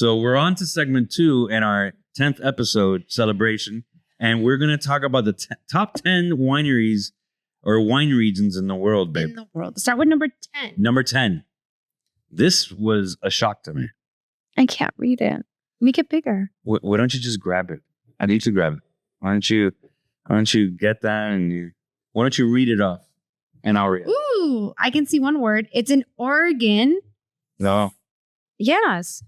So we're on to segment 2 in our 10th episode celebration. And we're going to talk about the top 10 wineries or wine regions in the world, babe. In the world. Start with number 10. Number 10. This was a shock to me. I can't read it. Make it bigger. Why don't you just grab it? I need to grab it. Why don't you get that and why don't you read it off? And I'll read it. Ooh, I can see one word. It's in Oregon. No. Yes.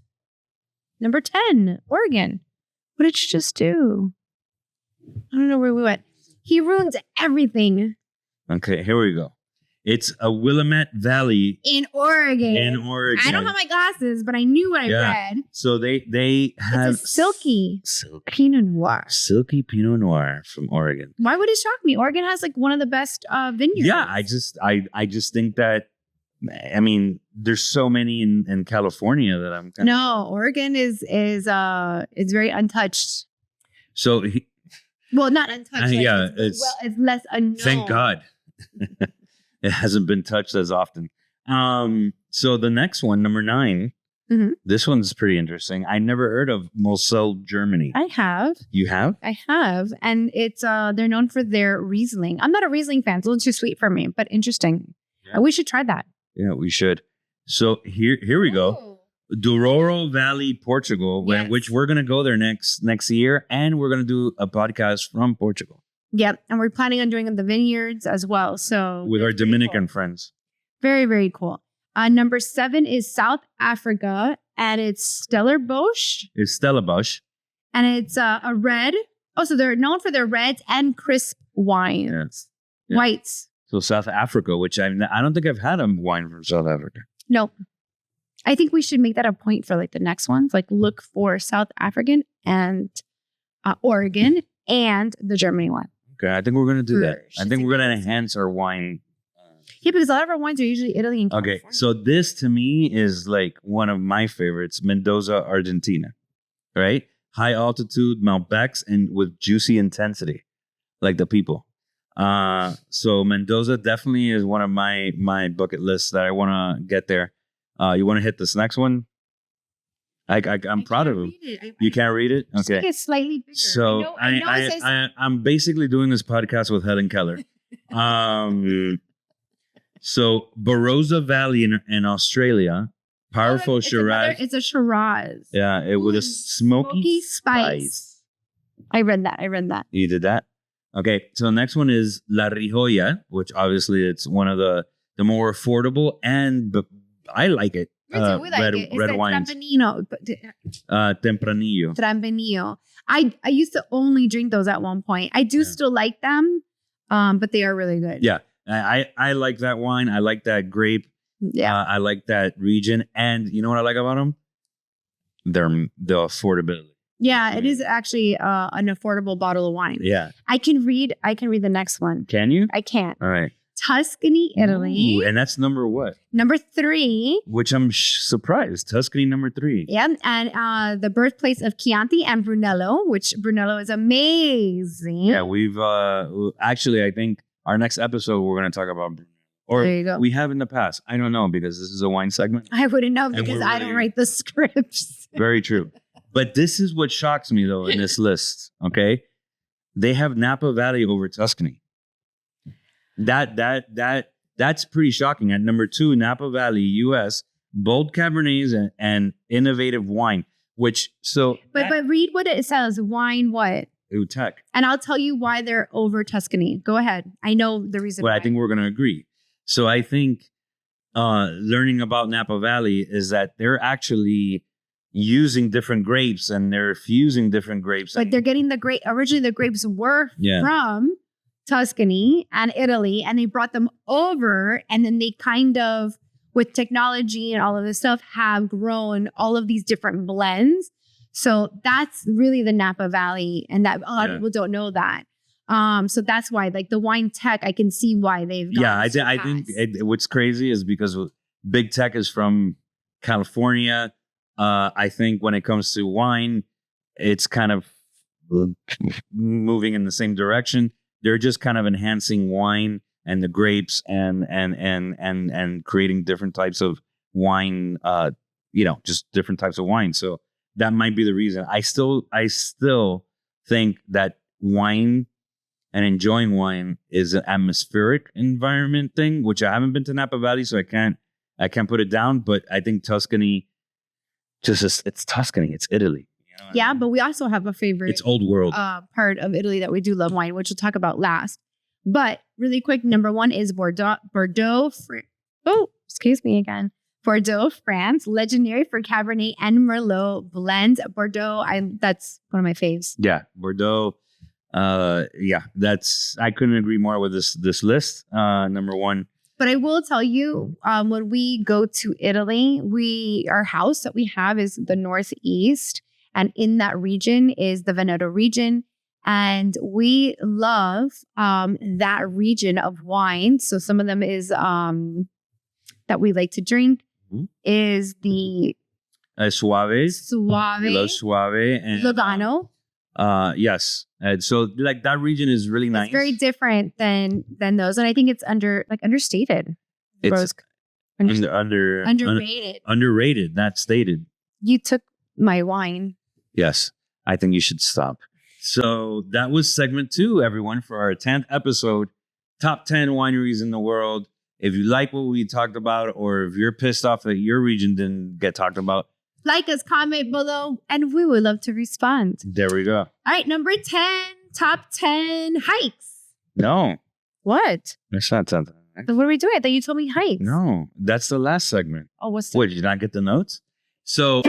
Number 10, Oregon. What did you just do? I don't know where we went. He ruins everything. Okay, here we go. It's a Willamette Valley In Oregon. I don't have my glasses, but I knew what I read. So they have It's a silky Pinot Noir. Silky Pinot Noir from Oregon. Why would it shock me? Oregon has like one of the best vineyards. Yeah, I just think that, I mean, there's so many in California that I'm kind No, Oregon is very untouched. So Well, not untouched. it's less unknown. Thank God. It hasn't been touched as often. So the next one, number 9, this one's pretty interesting. I never heard of Moselle, Germany. I have. You have? I have. And it's they're known for their Riesling. I'm not a Riesling fan, so it's too sweet for me, but interesting. Yeah. We should try that. Yeah, we should. So here we go. Douro Valley, Portugal, which we're going to go there next year. And we're going to do a podcast from Portugal. Yep. And we're planning on doing the vineyards as well. So with our Dominican friends. Very, very cool. Number 7 is South Africa, and it's Stellenbosch. It's Stellenbosch. And it's a red. Oh, so they're known for their reds and crisp wines. Yeah. Whites. So South Africa, which I don't think I've had a wine from South Africa. No. I think we should make that a point for like the next ones. Like look for South African and Oregon and the Germany one. Okay, I think we're going to do that. I think we're going to enhance our wine. Yeah, because a lot of our wines are usually Italy and California. Okay, so this to me is like one of my favorites, Mendoza, Argentina, right? High altitude, Malbecs, and with juicy intensity, like the people. So Mendoza definitely is one of my bucket lists that I want to get there. You want to hit this next one? I'm proud of him. You can't read it? Just Okay. make it slightly bigger. So I'm basically doing this podcast with Helen Keller. So Barossa Valley in Australia, powerful Shiraz. It's a Shiraz. Yeah, with a smoky spice. I read that. You did that? Okay, so the next one is La Rioja, which obviously it's one of the more affordable and I like it. We like it. It's red like wines. Tempranillo. Tempranillo. I used to only drink those at one point. I do still like them, but they are really good. Yeah, I like that wine. I like that grape. Yeah, I like that region. And you know what I like about them? The affordability. Yeah, it is actually an affordable bottle of wine. Yeah, I can read the next one. Can you? I can. All right. Tuscany, Italy. Ooh, and that's number what? Number 3. Which I'm surprised. Tuscany, number 3. Yeah, and the birthplace of Chianti and Brunello, which Brunello is amazing. Yeah, we've actually, I think our next episode we're going to talk about Brunello. Or there you go. We have in the past. I don't know because this is a wine segment. I wouldn't know because I don't write the scripts. Very true. But this is what shocks me though in this list. Okay, they have Napa Valley over Tuscany. That's pretty shocking. At number 2, Napa Valley, U.S. bold Cabernets and innovative wine. But read what it says. Wine what? Ooh, tech. And I'll tell you why they're over Tuscany. Go ahead. I know the reason. Well, I think we're going to agree. So I think learning about Napa Valley is that they're actually using different grapes and they're fusing different grapes. But they're getting originally the grapes were from Tuscany and Italy, and they brought them over, and then they kind of, with technology and all of this stuff, have grown all of these different blends. So that's really the Napa Valley, and that a lot of people don't know that. So that's why, like the wine tech, I can see why they've gone I think what's crazy is because big tech is from California. I think when it comes to wine, it's kind of moving in the same direction. They're just kind of enhancing wine and the grapes and creating different types of wine, just different types of wine. So that might be the reason. I still think that wine and enjoying wine is an atmospheric environment thing, which I haven't been to Napa Valley, so I can't put it down. But I think Tuscany, it's Tuscany, it's Italy. You know yeah, I mean? But we also have a favorite. It's old world part of Italy that we do love wine, which we'll talk about last. But really quick, number one is Bordeaux. Excuse me again. Bordeaux, France, legendary for Cabernet and Merlot blends. Bordeaux, that's one of my faves. Yeah, Bordeaux. I couldn't agree more with this list. Number one. But I will tell you, when we go to Italy, our house that we have is the northeast, and in that region is the Veneto region, and we love that region of wine. So some of them is that we like to drink is the Suave. We love Suave and Lugano. Yes. And so like that region is really nice. It's very different than those. And I think it's understated. It's underrated. Underrated, not stated. You took my wine. Yes. I think you should stop. So that was segment 2, everyone, for our 10th episode. Top 10 wineries in the world. If you like what we talked about, or if you're pissed off that your region didn't get talked about, like us, comment below, and we would love to respond. There we go. All right, number 10, top 10 hikes. No. What? That's not something. Then what are we doing? I thought you told me hikes. No, that's the last segment. Oh, what's Wait, did you not get the notes? So